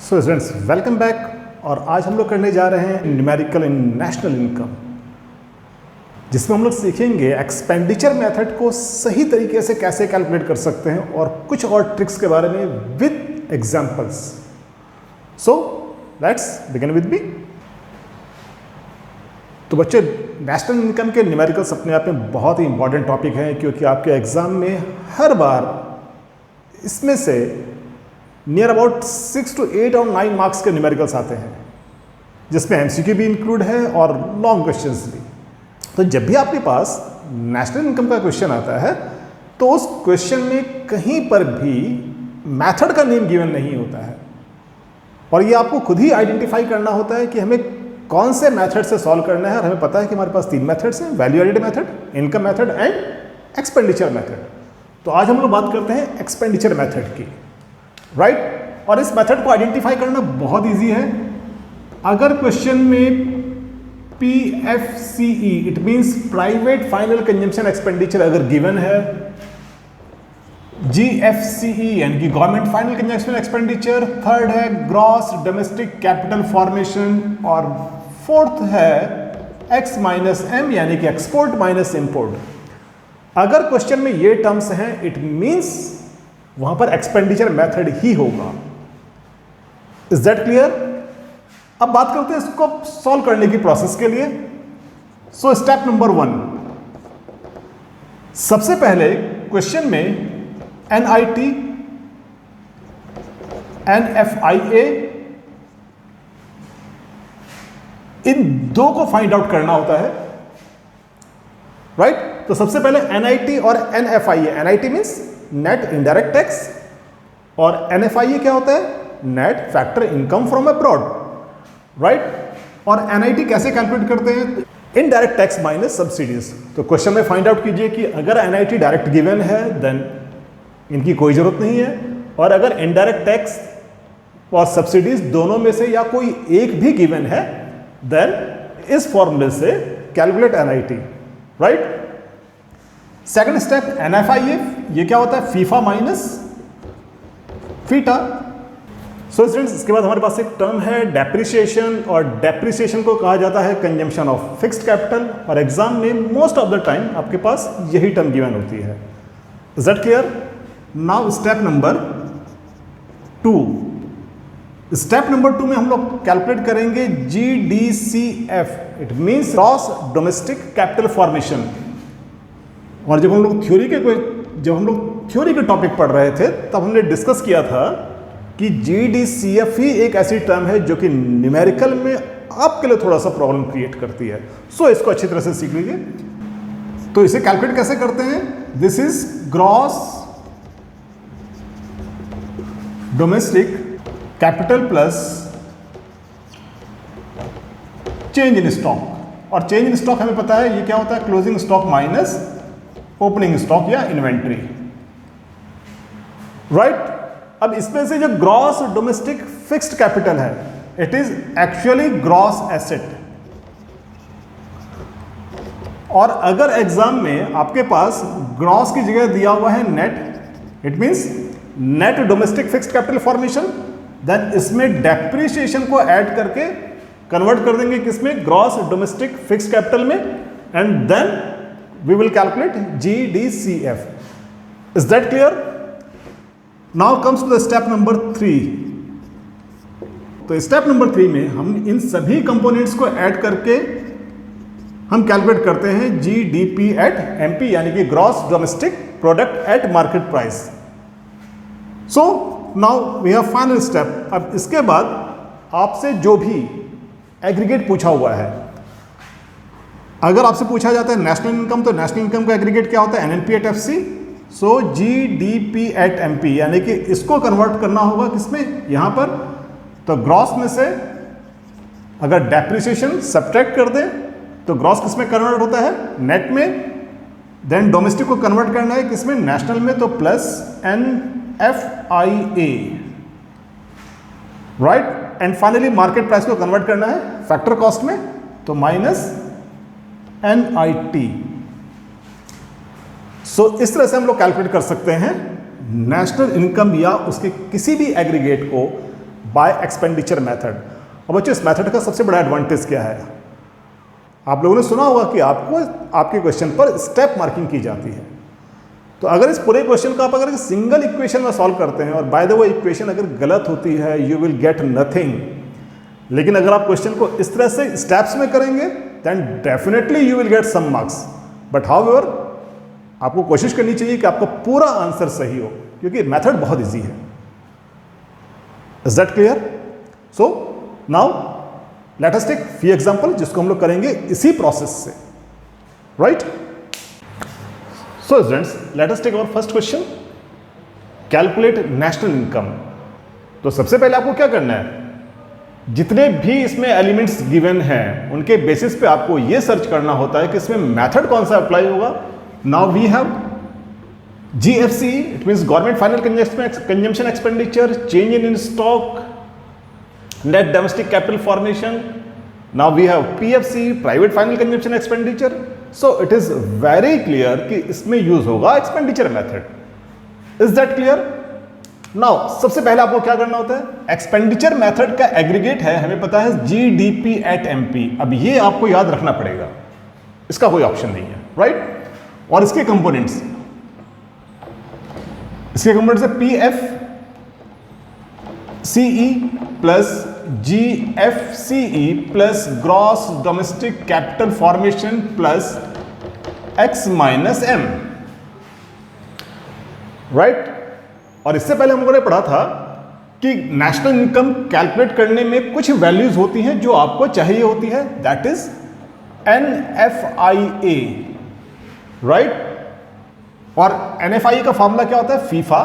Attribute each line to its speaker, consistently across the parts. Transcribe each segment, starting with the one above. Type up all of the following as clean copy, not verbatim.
Speaker 1: So students welcome back. और आज हम लोग करने जा रहे हैं न्यूमेरिकल इन नेशनल इनकम, जिसमें हम लोग सीखेंगे एक्सपेंडिचर मेथड को सही तरीके से कैसे कैलकुलेट कर सकते हैं और कुछ और ट्रिक्स के बारे में with examples. So let's begin with me. तो बच्चे, नेशनल इनकम के न्यूमेरिकल्स अपने आप में बहुत ही इंपॉर्टेंट टॉपिक है, क्योंकि आपके एग्जाम में हर बार इसमें से नियर अबाउट 6 to 8 और 9 मार्क्स के न्यूमेरिकल्स आते हैं, जिसमें एमसीक्यू भी इंक्लूड है और लॉन्ग क्वेश्चंस भी। तो जब भी आपके पास नेशनल इनकम का क्वेश्चन आता है तो उस क्वेश्चन में कहीं पर भी मेथड का नेम गिवन नहीं होता है, और ये आपको खुद ही आइडेंटिफाई करना होता है कि हमें कौन से मेथड से सॉल्व करना है। और हमें पता है कि हमारे पास 3 मेथड्स हैं, value added method, income method and expenditure method. तो आज हम लोग बात करते हैं एक्सपेंडिचर मेथड की, राइट। और इस मेथड को आइडेंटिफाई करना बहुत इजी है। अगर क्वेश्चन में PFCE it means private final consumption expenditure अगर गिवन है, GFCE यानी कि government final consumption expenditure, third है ग्रॉस डोमेस्टिक कैपिटल फॉर्मेशन, और फोर्थ है X माइनस M यानी कि एक्सपोर्ट माइनस इंपोर्ट। अगर क्वेश्चन में ये टर्म्स हैं इट मींस वहां पर एक्सपेंडिचर मेथड ही होगा। Is that clear? अब बात करते हैं इसको सॉल्व करने की प्रोसेस के लिए। सो स्टेप नंबर 1, सबसे पहले क्वेश्चन में NIT, NFIA इन दो को फाइंड आउट करना होता है, राइट। तो सबसे पहले NIT और NFIA। NIT means net indirect tax और NFIA क्या होता है? Net factor income from abroad, right. और NIT कैसे कैलकुलेट करते हैं? Indirect tax minus subsidies. तो क्वेश्चन में फाइंड आउट कीजिए कि अगर NIT डायरेक्ट गिवन है देन इनकी कोई जरूरत नहीं है, और अगर इनडायरेक्ट टैक्स और सब्सिडीज दोनों में से या कोई एक भी गिवन है देन इस फॉर्मूले से calculate NIT, right. Second step NFIA, ये क्या होता है? FIFA minus FITA. So students, इसके बाद हमारे पास एक टर्म है डेप्रिसिएशन, और डेप्रिसिएशन को कहा जाता है कंजम्पशन ऑफ फिक्स्ड कैपिटल, और एग्जाम में मोस्ट ऑफ द टाइम आपके पास यही टर्म गिवन होती है। Is that clear? Now step number 2। Step number 2 में हम लोग कैलकुलेट करेंगे GDCF, it means gross domestic capital formation. और जब हम लोग थ्योरी के टॉपिक पढ़ रहे थे तब हमने डिस्कस किया था कि GDCF ही एक ऐसी टर्म है जो कि न्यूमेरिकल में आपके लिए थोड़ा सा प्रॉब्लम क्रिएट करती है। सो इसको अच्छी तरह से सीख लीजिए। तो इसे कैलकुलेट कैसे करते हैं? This is gross domestic capital plus change in stock. और चेंज इन स्टॉक हमें पता है ये क्या होता है? Closing stock minus opening stock या इन्वेंट्री, राइट। अब इसमें से जो ग्रॉस डोमेस्टिक फिक्स्ड कैपिटल है it is actually gross asset. और अगर एग्जाम में आपके पास ग्रॉस की जगह दिया हुआ है net, it means net domestic fixed capital formation, then इसमें डेप्रिसिएशन को ऐड करके कन्वर्ट कर देंगे किसमें? ग्रॉस डोमेस्टिक फिक्स्ड कैपिटल में, and then we will calculate GDCF. Is that clear? Now comes to the step number 3. तो step number 3 में हम इन सभी कंपोनेंट्स को ऐड करके हम कैलकुलेट करते हैं GDP at MP यानी कि gross domestic product at market price. So now we have final step. अब इसके बाद आपसे जो भी एग्रीगेट पूछा हुआ है, अगर आपसे पूछा जाता है नेशनल इनकम, तो नेशनल इनकम का एग्रीगेट क्या होता है? NNP at FC। So GDP at MP यानी कि इसको कन्वर्ट करना होगा किसमें? यहां पर। तो ग्रॉस में से अगर डेप्रिसिएशन सब्ट्रैक्ट कर दें तो ग्रॉस किसमें कन्वर्ट होता है? नेट में। देन डोमेस्टिक को कन्वर्ट करना है किसमें? नेशनल में, तो plus NFIA, right. And finally market price को कन्वर्ट करना है फैक्टर कॉस्ट में, तो माइनस NIT। सो इस तरह से हम लोग कैलकुलेट कर सकते हैं नेशनल इनकम या उसके किसी भी एग्रीगेट को बाय एक्सपेंडिचर मेथड। अब बच्चों, इस मेथड का सबसे बड़ा एडवांटेज क्या है? आप लोगों ने सुना होगा कि आपको आपके क्वेश्चन पर स्टेप मार्किंग की जाती है। तो अगर इस पूरे क्वेश्चन को आप अगर सिंगल इक्वेशन में सॉल्व करते हैं, और बाय द वे इक्वेशन अगर गलत होती है, यू विल गेट नथिंग। लेकिन अगर आप क्वेश्चन को इस तरह से स्टेप्स में करेंगे, then definitely you will get some marks. But however, आपको कोशिश करनी चाहिए कि आपका पूरा आंसर सही हो, क्योंकि मेथड बहुत इजी है। Is that clear? So now let us take few example, जिसको हम लोग करेंगे इसी प्रोसेस से, right? So students, let us take our first question, calculate national income. तो सबसे पहले आपको क्या करना है, जितने भी इसमें एलिमेंट्स गिवन हैं उनके बेसिस पे आपको यह सर्च करना होता है कि इसमें मेथड कौन सा अप्लाई होगा। Now we have GFC, it means government final consumption expenditure, change in stock, net domestic capital formation. Now we have PFC, private final consumption expenditure. So it is very clear कि इसमें use होगा expenditure method. Is that clear? Now सबसे पहले आपको क्या करना होता है, एक्सपेंडिचर मेथड का एग्रीगेट है, हमें पता है GDP at MP। अब ये आपको याद रखना पड़ेगा, इसका कोई ऑप्शन नहीं है, राइट? और इसके कंपोनेंट्स है PFCE plus GFCE plus gross domestic capital formation plus X minus M, right? और इससे पहले हम लोगों ने पढ़ा था कि नेशनल इनकम कैलकुलेट करने में कुछ वैल्यूज होती हैं जो आपको चाहिए होती है, दैट इज NFIA, राइट? और NFIA का फॉर्मूला क्या होता है, FIFA,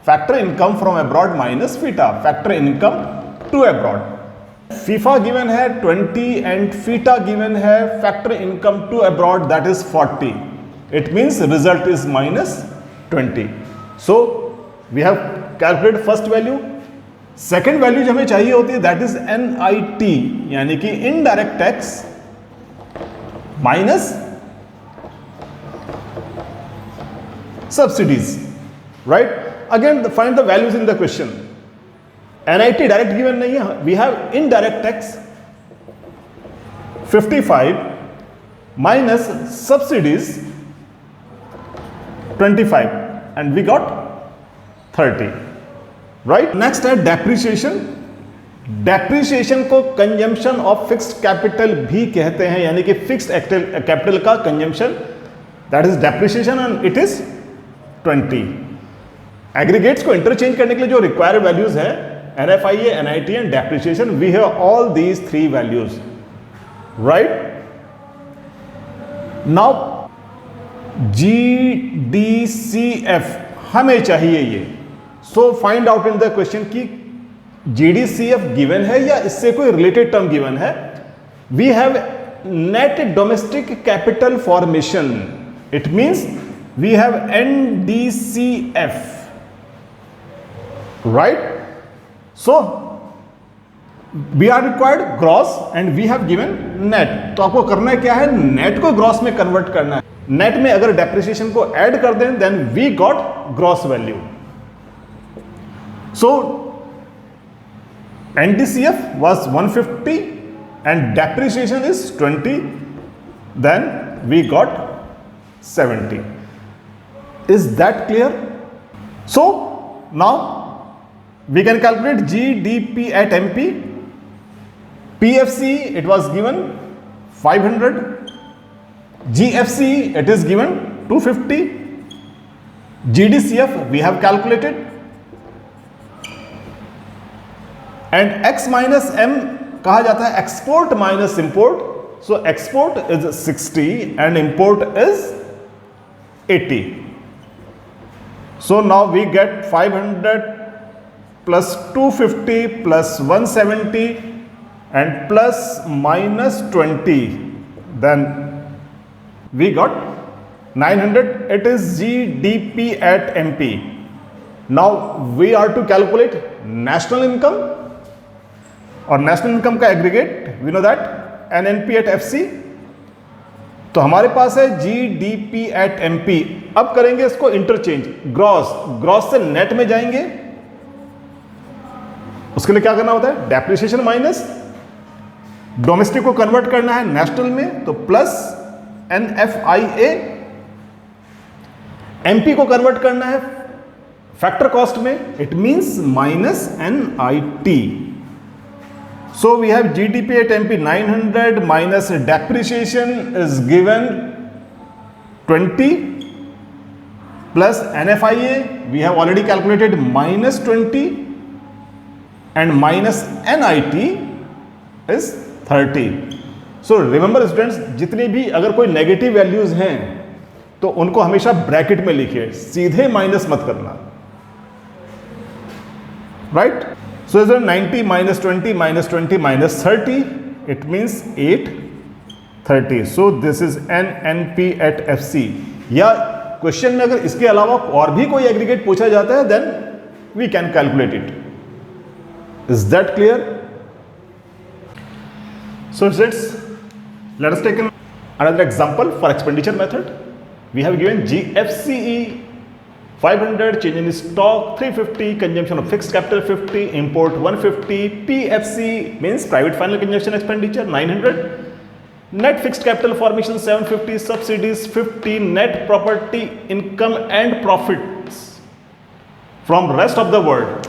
Speaker 1: factor income from abroad minus FITA, factor income to abroad. FIFA given है 20 एंड फीटा गिवन है factor income to abroad that is 40। It means result is minus 20। So we have calculate first value. Second value जो हमें चाहिए होती है that is NIT, यानी कि indirect tax minus subsidies, right? Again find the values in the question. NIT direct given नहीं है, we have indirect tax 55 minus subsidies 25 and we got 30, right? Next है डेप्रिसिएशन। डेप्रिसिएशन को consumption of fixed capital भी कहते हैं, यानी कि fixed capital का consumption, that is depreciation and it is 20। Aggregates को इंटरचेंज करने के लिए जो रिक्वायर्ड वैल्यूज है NFIA, NIT and depreciation, we have all these 3 values, right? Now GDCF हमें चाहिए ये। So find out in the question कि GDCF गिवन है या इससे कोई रिलेटेड टर्म गिवन है। We have net domestic capital formation, it means we have NDCF, right? So we are required gross and we have given net. तो आपको करना है क्या है, नेट को ग्रॉस में कन्वर्ट करना है। नेट में अगर डेप्रिसिएशन को ऐड कर दें then we got gross value. So NDCF was 150 and depreciation is 20, then we got 70. Is that clear? So now we can calculate GDP at MP. PFC it was given 500, GFC it is given 250, GDCF we have calculated, and X minus M कहा जाता है export minus import. So export is 60 and import is 80। So now we get 500 plus 250 plus 170 and plus minus 20, then we got 900. It is GDP at MP. Now we are to calculate national income, और national income का aggregate we know that NNP at FC। तो हमारे पास है GDP at MP। अब करेंगे इसको interchange, gross से net में जाएंगे, उसके लिए क्या करना होता है, डेप्रिसिएशन माइनस, डोमेस्टिक को कन्वर्ट करना है नेशनल में तो प्लस NFIA, MP को कन्वर्ट करना है फैक्टर कॉस्ट में, it means minus NIT. So we have GDP at MP 900 minus depreciation is given 20 plus NFIA we have already calculated minus 20 and minus NIT is 30. So remember students, जितनी भी अगर कोई negative values हैं तो उनको हमेशा bracket में लिखिए, सीधे माइनस मत करना, right. So is 90 minus 20 minus 20 minus 30, it means 830. So this is NNP at FC. या क्वेश्चन में अगर इसके अलावा और भी कोई एग्रीगेट पूछा जाता है then we can calculate it. Is that clear? So let us take another example for expenditure method. We have given GFCE 500, change in stock 350, consumption of fixed capital 50, import 150, PFC means private final consumption expenditure 900, net fixed capital formation 750, subsidies 50, net property income and profits from rest of the world,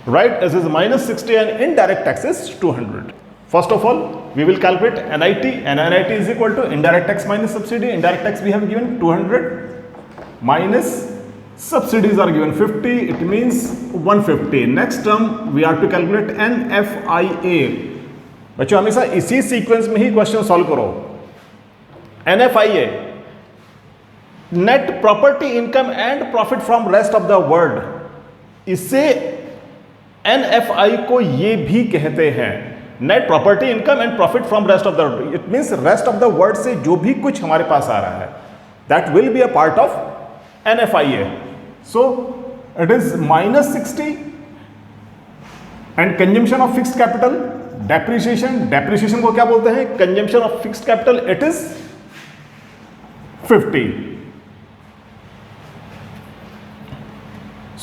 Speaker 1: right, as is minus 60 and indirect taxes 200. First of all, we will calculate NIT, and NIT is equal to indirect tax minus subsidy. Indirect tax we have given 200 minus subsidies are given 50, it means 150. Next term we have to calculate NFIA. बच्चों हमेशा इसी sequence में ही question solve करो. NFIA, net property income and profit from rest of the world. इसे NFI को ये भी कहते हैं, net property income and profit from rest of the world. It means rest of the world से जो भी कुछ हमारे पास आ रहा है that will be a part of NFIA. So it is minus 60 and consumption of fixed capital, depreciation को क्या बोलते हैं, consumption of fixed capital, it is 50.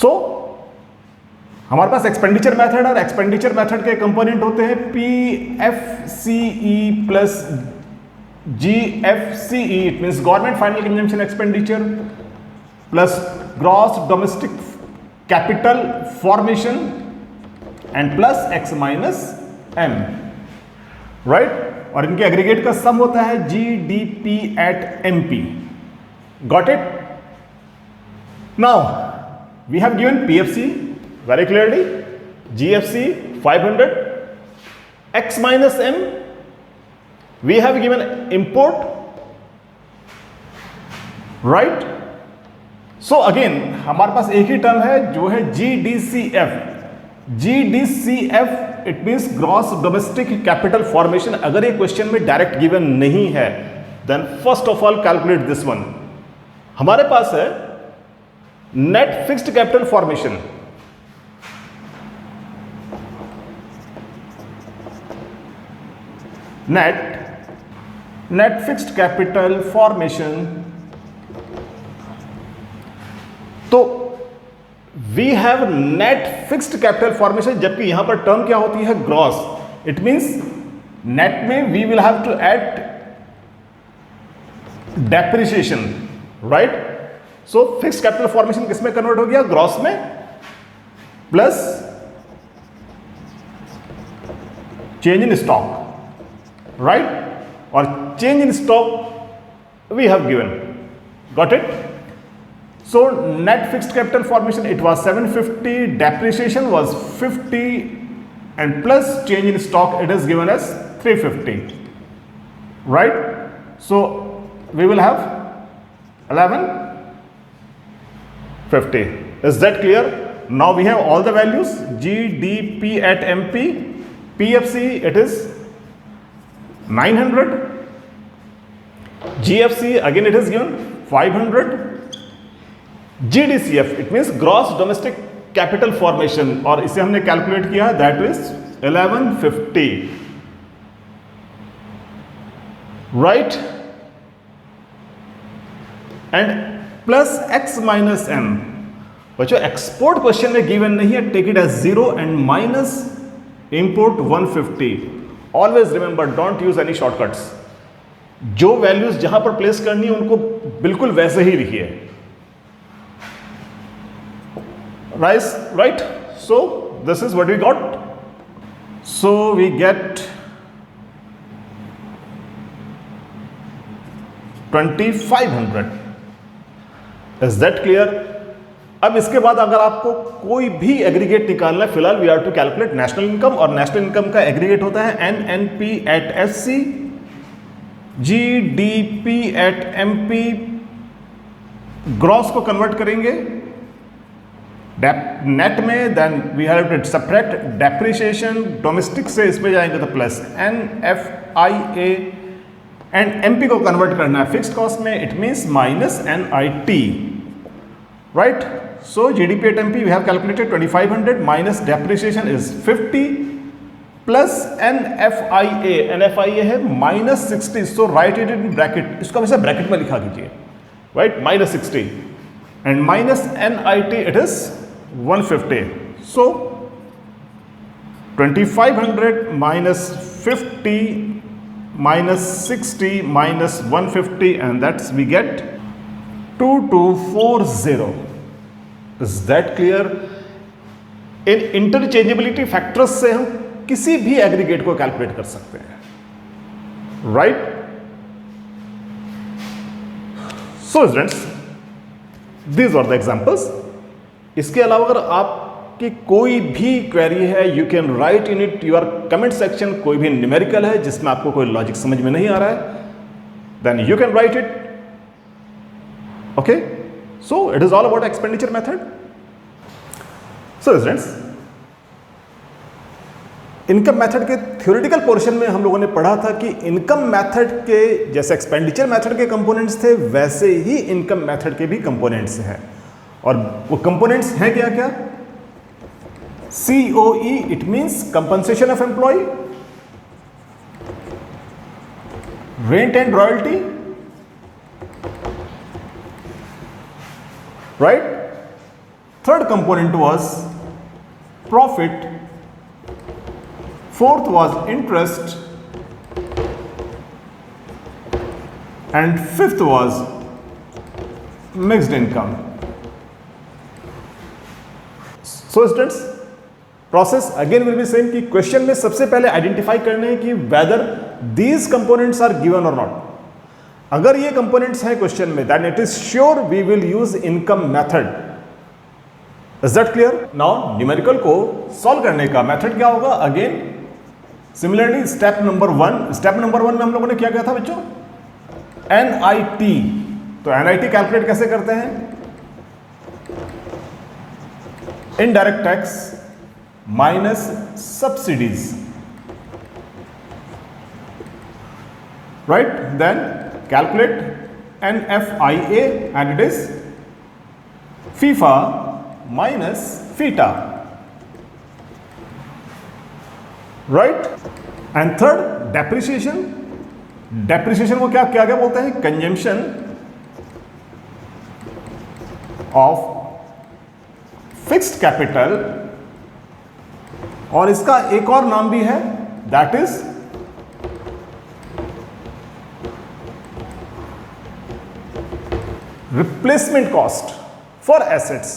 Speaker 1: सो हमारे पास एक्सपेंडिचर मेथड और एक्सपेंडिचर मेथड के कंपोनेंट होते हैं PFCE plus GFCE, it means government final consumption expenditure plus gross domestic capital formation and plus X minus M, right. और इनके aggregate का सम होता है GDP at MP. Got it. Now we have given PFC very clearly, GFC 500, X minus M, we have given import, right. So again हमारे पास एक ही term है जो है GDCF. GDCF it means gross domestic capital formation. अगर ये question में direct given नहीं है then first of all calculate this one. हमारे पास है net fixed capital formation. net fixed capital formation. तो we have net fixed capital formation, जबकि यहां पर टर्म क्या होती है, ग्रॉस. इट मींस नेट में we will have to add depreciation, right. so fixed capital formation किस में कन्वर्ट हो गया, ग्रॉस में, plus change in stock, right, or change in stock we have given. Got it. So net fixed capital formation it was 750, depreciation was 50 and plus change in stock it is given as 350, right. So we will have 1150. Is that clear? Now we have all the values. GDP at MP, PFC it is 900, GFC again it is given 500, GDCF it means gross domestic capital formation और इसे हमने calculate किया that is 1150, right, and plus X minus M. बच्चों export question में given नहीं है, take it as 0 and minus import 150. Always remember, don't use any shortcuts. जो values जहां पर प्लेस करनी है उनको बिल्कुल वैसे ही लिखिए. Right. So this is what we got. So we get 2500. Is that clear? अब इसके बाद अगर आपको कोई भी एग्रीगेट निकालना है, फिलहाल we are to calculate national income, और नेशनल इनकम का एग्रीगेट होता है NNP at SC, GDP at MP. Gross को कन्वर्ट करेंगे नेट में, then we have to subtract depreciation. Domestic से इसमें जाएंगे तो प्लस NFIA, एंड MP को कन्वर्ट करना है फिक्स्ड कॉस्ट में, it means minus NIT. Right. So GDP at MP we have calculated 2500 minus depreciation is 50 plus NFIA है minus 60. So write it in bracket. इसको हमेशा ब्रैकेट में लिखा कीजिए. Right, minus 60 and minus NIT it is 150. So 2500 minus 50 minus 60 minus 150 and that's we get 2240. Is that clear? In interchangeability factors से हम किसी भी एग्रीगेट को कैलकुलेट कर सकते हैं. Right. So students, these are the examples. इसके अलावा अगर आपकी कोई भी क्वेरी है, you can write in it your comment section. कोई भी न्यूमेरिकल है जिसमें आपको कोई लॉजिक समझ में नहीं आ रहा है, then you can write it. Okay. So it is all about expenditure method. So students, income method के थ्योरेटिकल पोर्शन में हम लोगों ने पढ़ा था कि इनकम मेथड के जैसे एक्सपेंडिचर मेथड के कंपोनेंट्स थे, वैसे ही इनकम मेथड के भी कंपोनेंट्स हैं. और वो कंपोनेंट्स हैं क्या क्या? COE, it means compensation of employ, rent and royalty. Right? Third component was profit. Fourth was interest. And fifth was mixed income. So students, process again will be same कि question में सबसे पहले identify करने हैं कि whether these components are given or not. अगर ये components हैं क्वेश्चन में, then it is sure we will use income method. Is that clear? Now numerical को सॉल्व करने का मेथड क्या होगा? अगेन सिमिलरली स्टेप नंबर 1 में हम लोगों ने क्या किया था बच्चों? NIT. तो NIT कैलकुलेट कैसे करते हैं? Indirect tax minus subsidies. Right. Then calculate NFIA and it is FIFA minus FITA. Right? And third, depreciation. Depreciation को क्या बोलते हैं? Consumption of fixed capital. और इसका एक और नाम भी है, that is replacement cost for assets.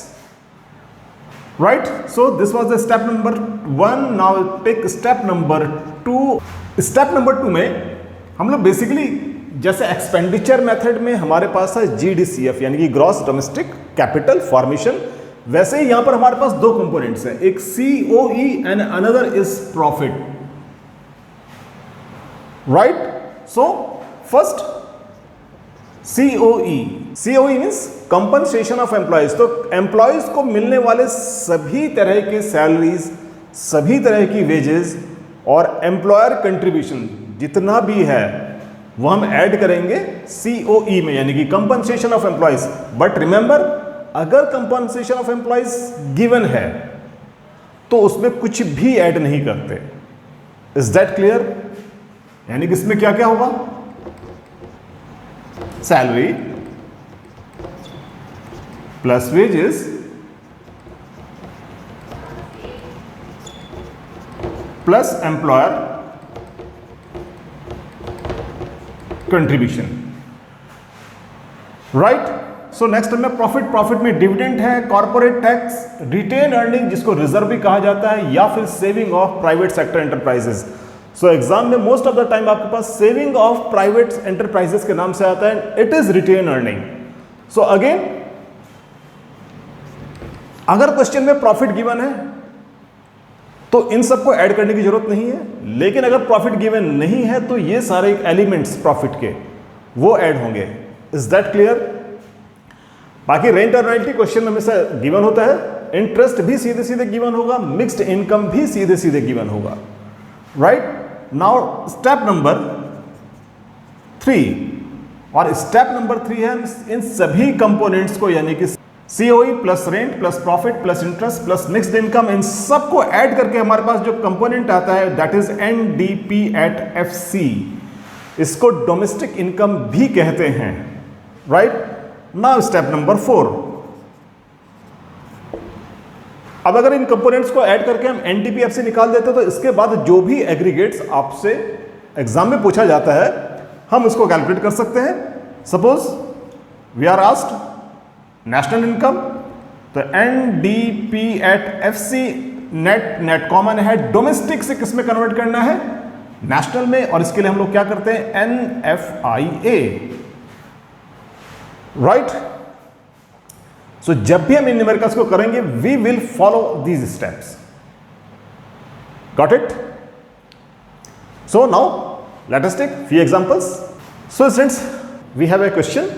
Speaker 1: Right? So this was the step number 1. Now take step number 2. Step number 2 में हम लोग बेसिकली जैसे एक्सपेंडिचर मेथड में हमारे पास है GDCF यानी कि ग्रॉस डोमेस्टिक कैपिटल फॉर्मेशन, वैसे ही यहां पर हमारे पास दो कंपोनेंट्स हैं, एक COE and another is profit. Right. So first COE means compensation of employees. तो एम्प्लॉयज को मिलने वाले सभी तरह के सैलरीज, सभी तरह की वेजेस और एम्प्लॉयर कंट्रीब्यूशन जितना भी है वो हम ऐड करेंगे COE में, यानी कि compensation of employees. But remember, अगर कंपनसेशन ऑफ एम्प्लॉयज गिवन है तो उसमें कुछ भी ऐड नहीं करते. Is that clear? यानी कि इसमें क्या क्या होगा? Salary plus wages plus employer contribution, right. So next में प्रॉफिट, प्रॉफिट में डिविडेंड है, कॉर्पोरेट टैक्स, रिटेन अर्निंग जिसको रिजर्व भी कहा जाता है, या फिर saving of private sector enterprises. So exam में मोस्ट ऑफ द टाइम आपके पास सेविंग ऑफ प्राइवेट एंटरप्राइजेस के नाम से आता है, it is retain earning. So again अगर क्वेश्चन में प्रॉफिट गिवन है तो इन सबको ऐड करने की जरूरत नहीं है, लेकिन अगर प्रॉफिट गिवन नहीं है तो ये सारे एलिमेंट्स प्रॉफिट के वो ऐड होंगे। Is that clear? बाकी रेंट और रॉयल्टी क्वेश्चन में हमेशा गिवन होता है, इंटरेस्ट भी सीधे सीधे गिवन होगा, मिक्स्ड इनकम भी सीधे सीधे गिवन होगा, राइट। नाउ स्टेप नंबर 3, और स्टेप नंबर 3 है इन सभी कंपोनेंट्स को, यानी कि COE plus rent plus profit plus interest plus mixed income, इन सबको ऐड करके हमारे पास जो कंपोनेंट आता है that is NDP at FC. इसको डोमेस्टिक इनकम भी कहते हैं, राइट। नाउ स्टेप नंबर 4, अब अगर इन कंपोनेंट्स को ऐड करके हम एनडीपीएफ से निकाल देते तो इसके बाद जो भी एग्रीगेट्स आपसे एग्जाम में पूछा जाता है हम उसको कैलकुलेट कर सकते हैं। Suppose we are asked national income, तो NDP at FC, net net common है, डोमेस्टिक से किस में कन्वर्ट करना है? नेशनल में, और इसके लिए हम लोग क्या करते हैं? NFIA, right. सो जब भी हम इन न्यूमेरिकल्स को करेंगे we will follow these steps, got it? So now let us take few examples. So students, we have a question.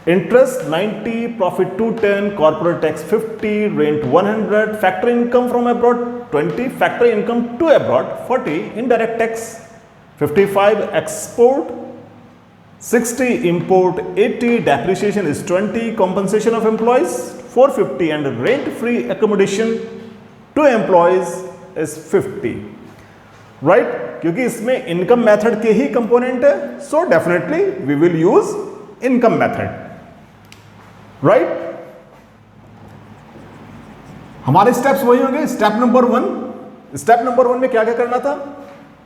Speaker 1: Interest 90, profit 210, corporate tax 50, rent 100, factor income from abroad 20, factor income to abroad 40, indirect tax 55, export 60, import 80, depreciation is 20, compensation of employees 450, and rent free accommodation to employees is 50, right? क्योंकि इसमें income method के ही component है, so definitely we will use income method, right. हमारे steps वही होंगे। Step number 1, step number 1 में क्या क्या करना था?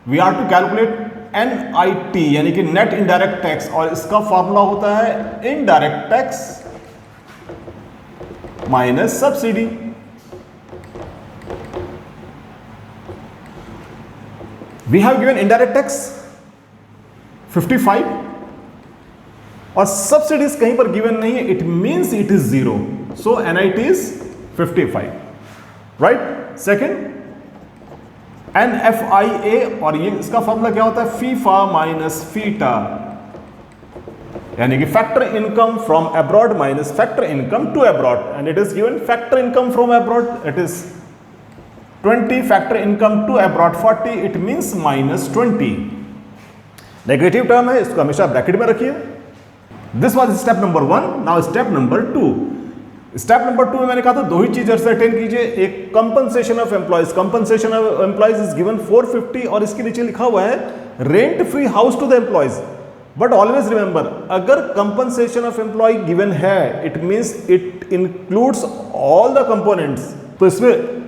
Speaker 1: We are to calculate NIT यानी कि नेट इनडायरेक्ट टैक्स, और इसका फॉर्मूला होता है indirect tax minus subsidy. We have given indirect tax 55 और सब्सिडीज कहीं पर गिवन नहीं है, it means it is 0, so NIT is 55, right. Second NFIA, और ये इसका फॉर्मूला क्या होता है? फीफा माइनस फीटा, यानी कि factor income from abroad minus factor income to abroad, and it is given factor income from abroad it is 20, factor income to abroad 40, it means minus 20। Negative term है, इसको हमेशा bracket में रखिए। This was step number 1। Now step number 2। Step number 2 में मैंने कहा था दो ही चीज असरटेन कीजिए, एक compensation of employees, compensation of employees is given 450, और इसके नीचे लिखा हुआ है rent free house to the employees. But always remember, अगर कंपनसेशन ऑफ एम्प्लॉय गिवन है it means it includes all the components, तो इसमें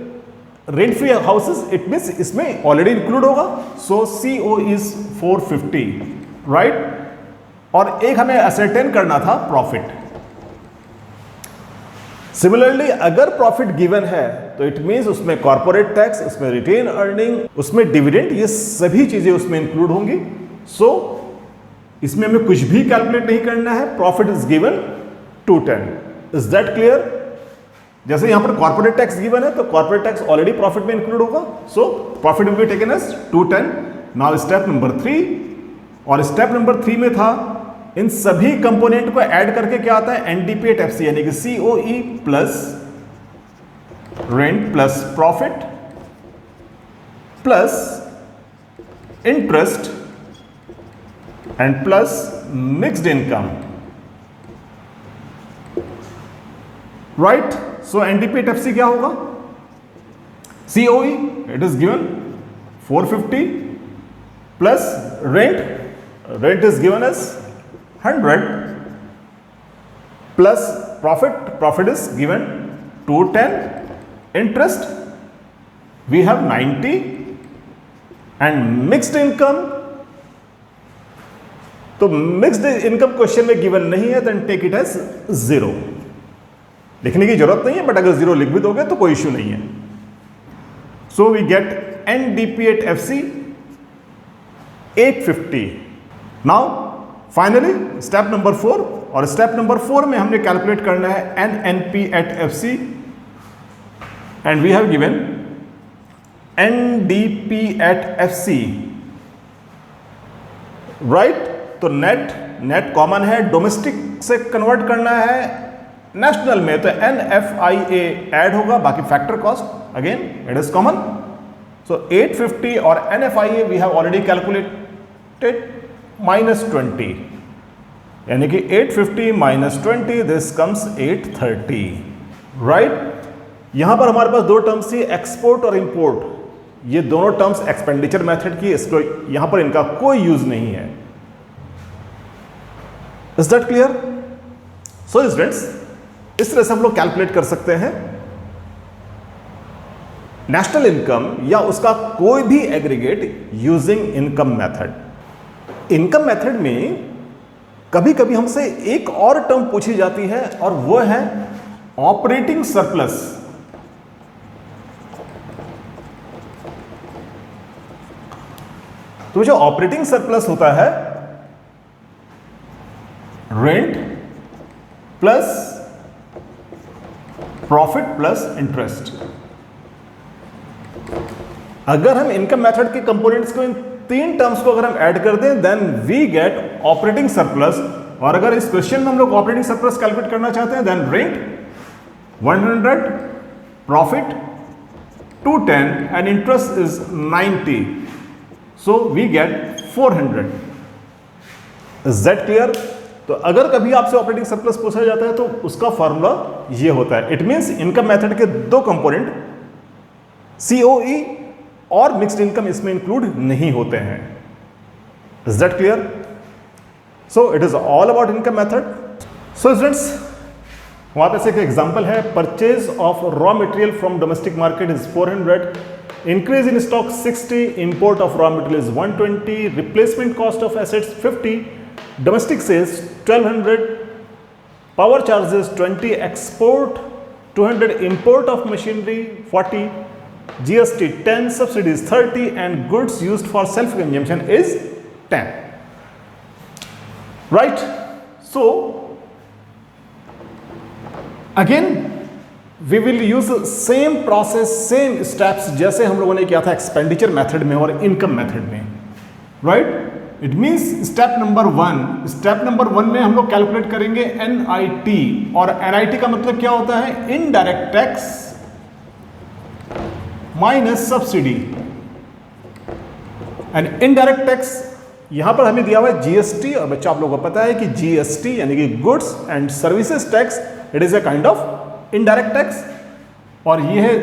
Speaker 1: rent free houses it means इसमें ऑलरेडी इंक्लूड होगा, सो CO इज 450, राइट। और एक हमें ascertain करना था प्रॉफिट। सिमिलरली अगर प्रॉफिट गिवन है तो इट मींस उसमें कॉर्पोरेट टैक्स, उसमें रिटेन अर्निंग, उसमें डिविडेंड, ये सभी चीजें उसमें इंक्लूड होंगी। सो इसमें हमें कुछ भी कैलकुलेट नहीं करना है, profit is given 210। Is that clear? जैसे यहां पर कॉर्पोरेट टैक्स गिवन है तो कॉर्पोरेट टैक्स ऑलरेडी प्रॉफिट में इंक्लूड होगा, so profit will be taken as 210। Now step number 3, और स्टेप नंबर 3 में था इन सभी कंपोनेंट को ऐड करके क्या आता है? एनडीपी एट एफसी, यानी कि COE plus rent plus profit plus interest and plus mixed income, right. So NDP at FC क्या होगा? COE it is given 450 plus rent is given as 100 plus profit is given 210, interest we have 90 and mixed income, तो mixed income question में given नहीं है, then take it as 0। लिखने की जरूरत नहीं है, बट अगर 0 लिख भी दोगे तो कोई इश्यू नहीं है। So we get NDP at FC 850। Now finally step number 4, और स्टेप नंबर 4 में हमने कैलकुलेट करना है NNP at FC, and we have given NDP at FC, right. तो नेट कॉमन है, डोमेस्टिक से कन्वर्ट करना है नेशनल में, तो NFIA ऐड होगा, बाकी factor cost again it is common. So 850 और NFIA we have already calculated -20, यानी कि 850 -20 दिस कम्स 830, राइट। यहां पर हमारे पास दो टर्म्स थी, एक्सपोर्ट और इंपोर्ट। ये दोनों टर्म्स एक्सपेंडिचर मेथड की, इसको यहां पर इनका कोई यूज नहीं है। Is that clear? So students, इस तरह से हम लोग कैलकुलेट कर सकते हैं नेशनल इनकम या उसका कोई भी aggregate using income method. Income method में कभी कभी हमसे एक और टर्म पूछी जाती है, और वो है ऑपरेटिंग सरप्लस। तो जो ऑपरेटिंग सरप्लस होता है, rent plus profit plus interest. अगर हम इनकम मेथड के कंपोनेंट्स को, इन तीन टर्म्स को अगर हम ऐड कर दें, then we get operating surplus. और अगर इस क्वेश्चन में हम लोग ऑपरेटिंग सरप्लस कैलकुलेट करना चाहते हैं, then rent 100, profit 210 and interest is 90, so we get 400। Is that clear? तो अगर कभी आपसे ऑपरेटिंग सरप्लस पूछा जाता है तो उसका फॉर्मूला ये होता है। इट मींस इनकम मेथड के दो कंपोनेंट COE और मिक्स्ड इनकम इसमें इंक्लूड नहीं होते हैं। Is that clear? So it is all about income method. So students, वहां पे से एक एग्जांपल है, purchase of raw material from domestic market is 400, increase in stock 60, import of raw material is 120, replacement cost of assets 50, domestic sales 1200, power charges 20, export 200, import of machinery 40, GST 10, subsidies 30, and goods used for self consumption is 10, right? So again we will use same process, same steps जैसे हम लोगों ने किया था expenditure method में और income method में, right? It means step number 1 में हम लोग कैलकुलेट करेंगे NIT, और NIT का मतलब क्या होता है? Indirect tax minus subsidy. And indirect tax यहां पर हमें दिया हुआ है GST, और बच्चा आप लोगों को पता है कि GST यानी कि goods and services tax, it is a kind of indirect tax, और ये है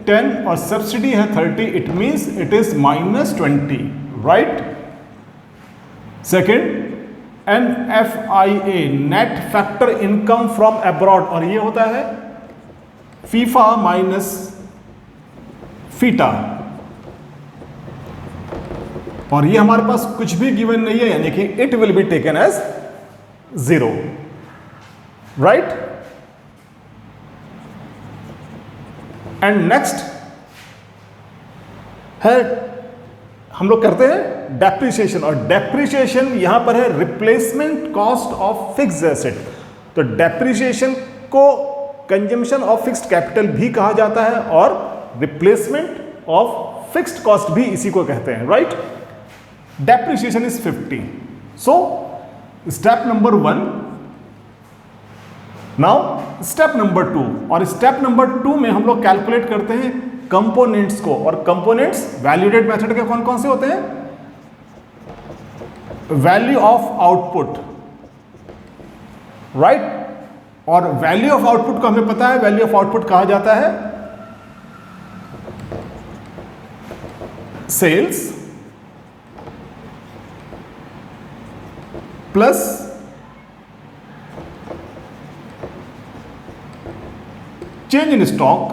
Speaker 1: 10 और सब्सिडी है 30, it means it is -20, right. Second NFIA, net factor income from abroad, और ये होता है फीफा माइनस फीटा, और ये हमारे पास कुछ भी गिवन नहीं है, यानी कि it will be taken as 0, right. And next है, हम लोग करते हैं डेप्रिसिएशन, और डेप्रिसिएशन यहां पर है replacement cost of fixed asset. तो डेप्रिसिएशन को कंजम्पशन ऑफ फिक्स्ड कैपिटल भी कहा जाता है, और रिप्लेसमेंट ऑफ फिक्स्ड कॉस्ट भी इसी को कहते हैं, right. Depreciation is 50। So step number 1, now step number 2, और स्टेप नंबर 2 में हम लोग कैलकुलेट करते हैं कंपोनेंट्स को, और कंपोनेंट्स वैल्यूडेड मेथड के कौन कौन से होते हैं? Value of output, right. और वैल्यू ऑफ आउटपुट को हमें पता है, वैल्यू ऑफ आउटपुट कहा जाता है sales plus change in stock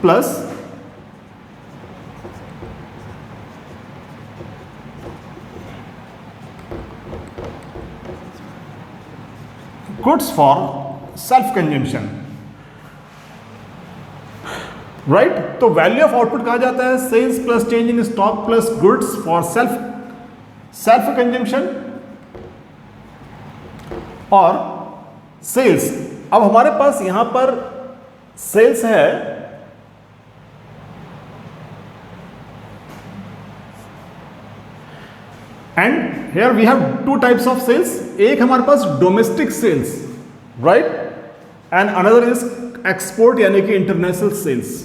Speaker 1: plus goods for self consumption, right. तो वैल्यू ऑफ आउटपुट कहा जाता है sales plus change in stock plus goods for self consumption और सेल्स। अब हमारे पास यहां पर सेल्स है and here we have two types of sales. एक हमारे पास domestic sales, right, and another is export यानी कि इंटरनेशनल सेल्स,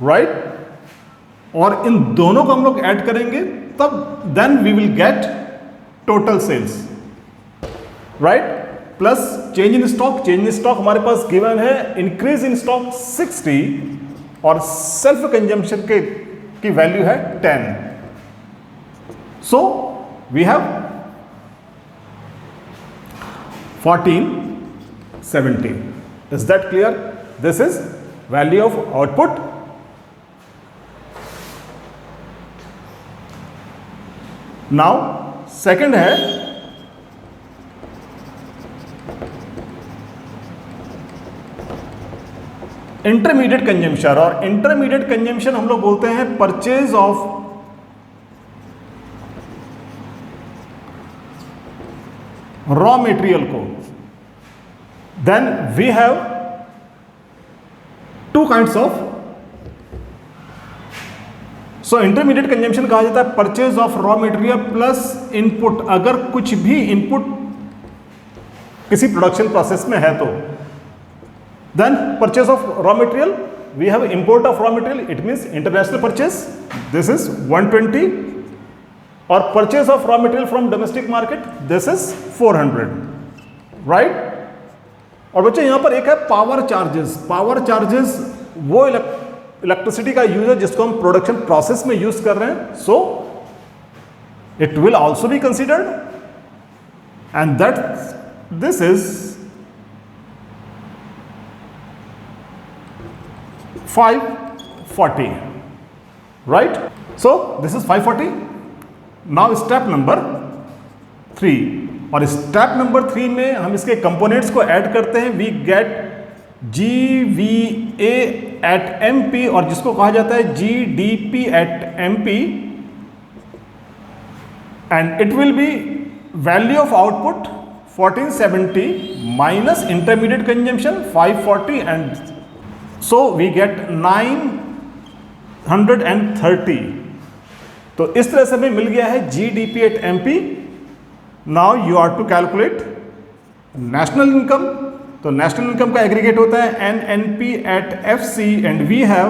Speaker 1: राइट। और इन दोनों को हम लोग ऐड करेंगे तब then we will get total sales, right. Plus change in stock, change in stock हमारे पास गिवन है इंक्रीज इन स्टॉक 60 और सेल्फ कंजम्पशन की वैल्यू है 10। So we have 1470. Is that clear? This is value of output. Now second है intermediate consumption, और intermediate consumption हम लोग बोलते हैं परचेज ऑफ रॉ मेटेरियल को। Then we have two kinds of, so intermediate consumption कहा जाता है purchase of raw material plus input. अगर कुछ भी इनपुट किसी प्रोडक्शन प्रोसेस में है तो then purchase of raw material, we have import of raw material, it means international purchase, this is 120, और purchase of raw material from domestic market, this is 400, right. और बच्चे यहां पर एक है पावर चार्जेस। पावर चार्जेस वो electricity का use है जिसको हम प्रोडक्शन प्रोसेस में यूज कर रहे हैं, so it will also be considered and that this is 540, right? So this is 540. Now step number 3, और स्टेप नंबर 3 में हम इसके कंपोनेंट्स को ऐड करते हैं। We get GVA at MP, और जिसको कहा जाता है GDP at MP, and it will be value of output 1470 minus intermediate consumption 540, and so we get 930. तो इस तरह से हमें मिल गया है GDP at MP. Now you are to calculate national income. तो नेशनल इनकम का एग्रीगेट होता है NNP at FC, and we have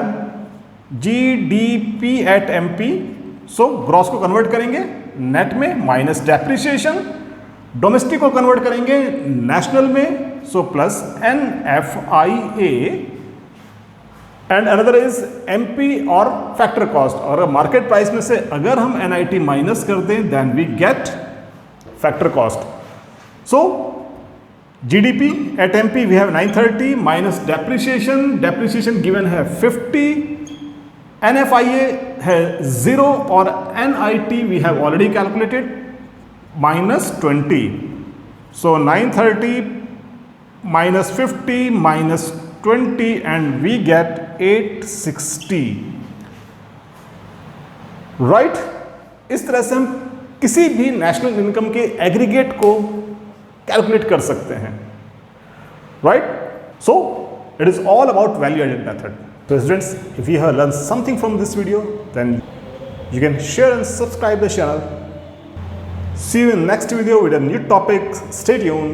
Speaker 1: GDP at MP. So gross को कन्वर्ट करेंगे नेट में माइनस डेप्रिसिएशन, डोमेस्टिक को कन्वर्ट करेंगे नेशनल में, so plus NFIA, and another is MP और फैक्टर कॉस्ट। और मार्केट प्राइस में से अगर हम NIT माइनस कर दें then we get factor cost. So GDP at MP we have 930 minus depreciation given है 50, NFIA है 0 और NIT we have already calculated minus 20. So 930 minus 50 minus 20 and we get 860, right? इस तरह से हम किसी भी नेशनल इनकम के एग्रीगेट को कैलकुलेट कर सकते हैं, right? So it is all about value added method. So students, if you have learned something from this video, then you can share and subscribe the channel. See you in next video with a new topic. Stay tuned.